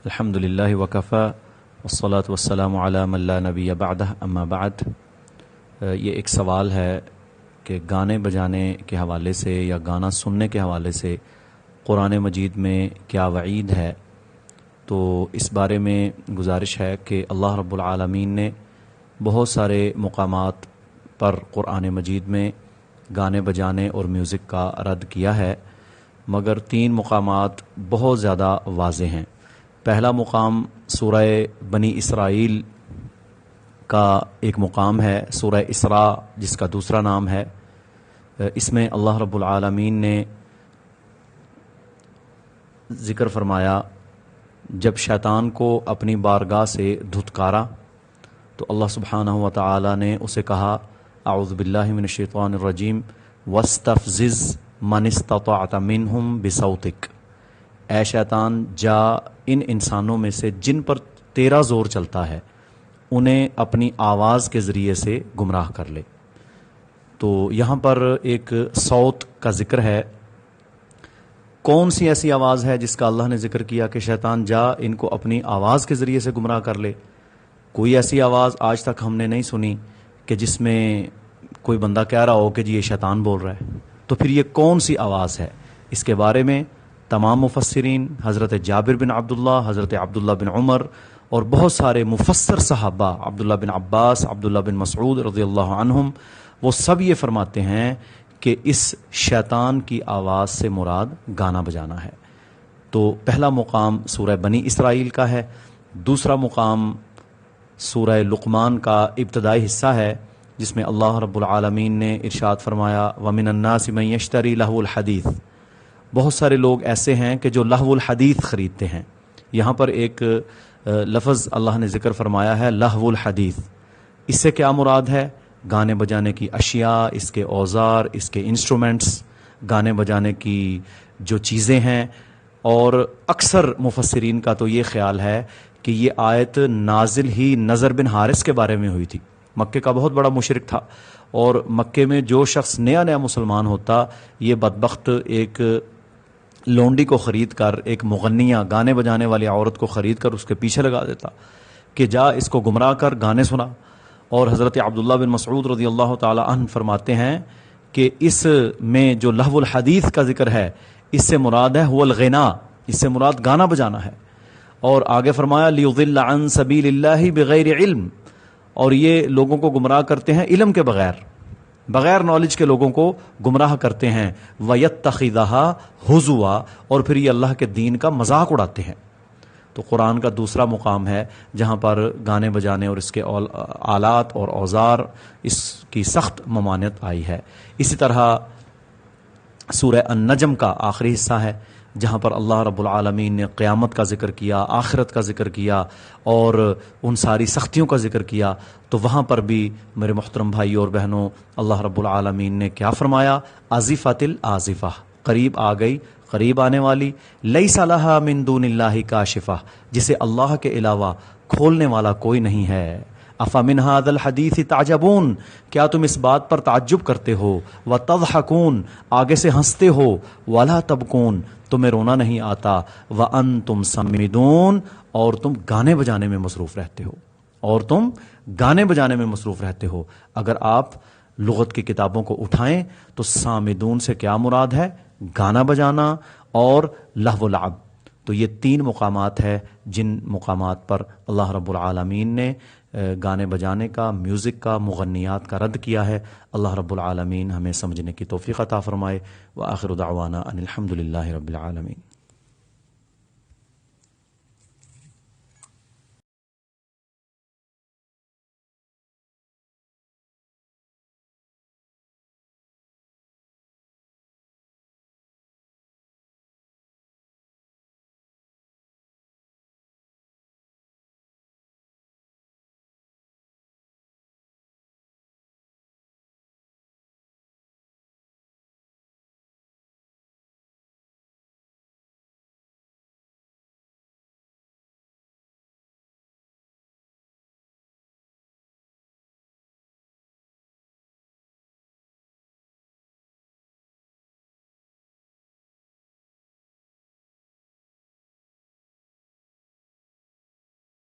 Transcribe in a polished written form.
الحمد للہ وکفی والصلاة والسلام علی من لا نبی بعدہ اما بعد۔ یہ ایک سوال ہے کہ گانے بجانے کے حوالے سے یا گانا سننے کے حوالے سے قرآن مجید میں کیا وعید ہے؟ تو اس بارے میں گزارش ہے کہ اللہ رب العالمین نے بہت سارے مقامات پر قرآن مجید میں گانے بجانے اور میوزک کا رد کیا ہے، مگر 3 مقامات بہت زیادہ واضح ہیں۔ پہلا مقام سورہ بنی اسرائیل کا ایک مقام ہے، سورہ اسراء جس کا دوسرا نام ہے۔ اس میں اللہ رب العالمین نے ذکر فرمایا جب شیطان کو اپنی بارگاہ سے دھتکارا تو اللہ سبحانہ و تعالی نے اسے کہا اعوذ باللہ من الشیطان الرجیم واستفزز من استطعت منہم بصوتک، اے شیطان جا ان انسانوں میں سے جن پر تیرا زور چلتا ہے انہیں اپنی آواز کے ذریعے سے گمراہ کر لے۔ تو یہاں پر ایک صوت کا ذکر ہے۔ کون سی ایسی آواز ہے جس کا اللہ نے ذکر کیا کہ شیطان جا ان کو اپنی آواز کے ذریعے سے گمراہ کر لے؟ کوئی ایسی آواز آج تک ہم نے نہیں سنی کہ جس میں کوئی بندہ کہہ رہا ہو کہ جی یہ شیطان بول رہا ہے۔ تو پھر یہ کون سی آواز ہے؟ اس کے بارے میں تمام مفسرین، حضرت جابر بن عبداللہ، حضرت عبداللہ بن عمر اور بہت سارے مفسر صحابہ، عبداللہ بن عباس، عبداللہ بن مسعود رضی اللہ عنہم، وہ سب یہ فرماتے ہیں کہ اس شیطان کی آواز سے مراد گانا بجانا ہے۔ تو پہلا مقام سورہ بنی اسرائیل کا ہے۔ دوسرا مقام سورہ لقمان کا ابتدائی حصہ ہے جس میں اللہ رب العالمین نے ارشاد فرمایا وَمِنَ النَّاسِ مَن يَشْتَرِي لَهْوَ الْحَدِيثِ، بہت سارے لوگ ایسے ہیں کہ جو لہو الحدیث خریدتے ہیں۔ یہاں پر ایک لفظ اللہ نے ذکر فرمایا ہے لہو الحدیث، اس سے کیا مراد ہے؟ گانے بجانے کی اشیاء، اس کے اوزار، اس کے انسٹرومنٹس، گانے بجانے کی جو چیزیں ہیں۔ اور اکثر مفسرین کا تو یہ خیال ہے کہ یہ آیت نازل ہی نضر بن حارث کے بارے میں ہوئی تھی۔ مکے کا بہت بڑا مشرک تھا، اور مکے میں جو شخص نیا مسلمان ہوتا یہ بدبخت ایک لونڈی کو خرید کر، ایک مغنیہ گانے بجانے والی عورت کو خرید کر اس کے پیچھے لگا دیتا کہ جا اس کو گمراہ کر گانے سنا۔ اور حضرت عبداللہ بن مسعود رضی اللہ تعالی عنہ فرماتے ہیں کہ اس میں جو لہو الحدیث کا ذکر ہے اس سے مراد ہے هو الغنا، اس سے مراد گانا بجانا ہے۔ اور آگے فرمایا لیضل عن سبیل اللہ بغیر علم، اور یہ لوگوں کو گمراہ کرتے ہیں علم کے بغیر نالج کے لوگوں کو گمراہ کرتے ہیں۔ وَيَتَّخِذَهَا هُزُوًا، اور پھر یہ اللہ کے دین کا مذاق اڑاتے ہیں۔ تو قرآن کا دوسرا مقام ہے جہاں پر گانے بجانے اور اس کے آلات اور اوزار اس کی سخت ممانعت آئی ہے۔ اسی طرح سورہ النجم کا آخری حصہ ہے جہاں پر اللہ رب العالمین نے قیامت کا ذکر کیا، آخرت کا ذکر کیا اور ان ساری سختیوں کا ذکر کیا۔ تو وہاں پر بھی میرے محترم بھائی اور بہنوں اللہ رب العالمین نے کیا فرمایا؟ آزفۃ الآزفہ، قریب آ گئی، قریب آنے والی، لیس لہا من دون اللہ کاشفہ، جسے اللہ کے علاوہ کھولنے والا کوئی نہیں ہے۔ افمن ھذا الحدیث تعجبون، کیا تم اس بات پر تعجب کرتے ہو؟ وتضحکون، آگے سے ہنستے ہو، ولا تبکون، تمہیں رونا نہیں آتا، وانتم سمدون، اور تم گانے بجانے میں مصروف رہتے ہو۔ اگر آپ لغت کی کتابوں کو اٹھائیں تو سامدون سے کیا مراد ہے؟ گانا بجانا اور لہو لعب۔ تو یہ 3 مقامات ہیں جن مقامات پر اللہ رب العالمین نے گانے بجانے کا، میوزک کا، مغنیات کا رد کیا ہے۔ اللہ رب العالمین ہمیں سمجھنے کی توفیق عطا فرمائے۔ وآخر دعوانا ان الحمد للہ رب العالمین۔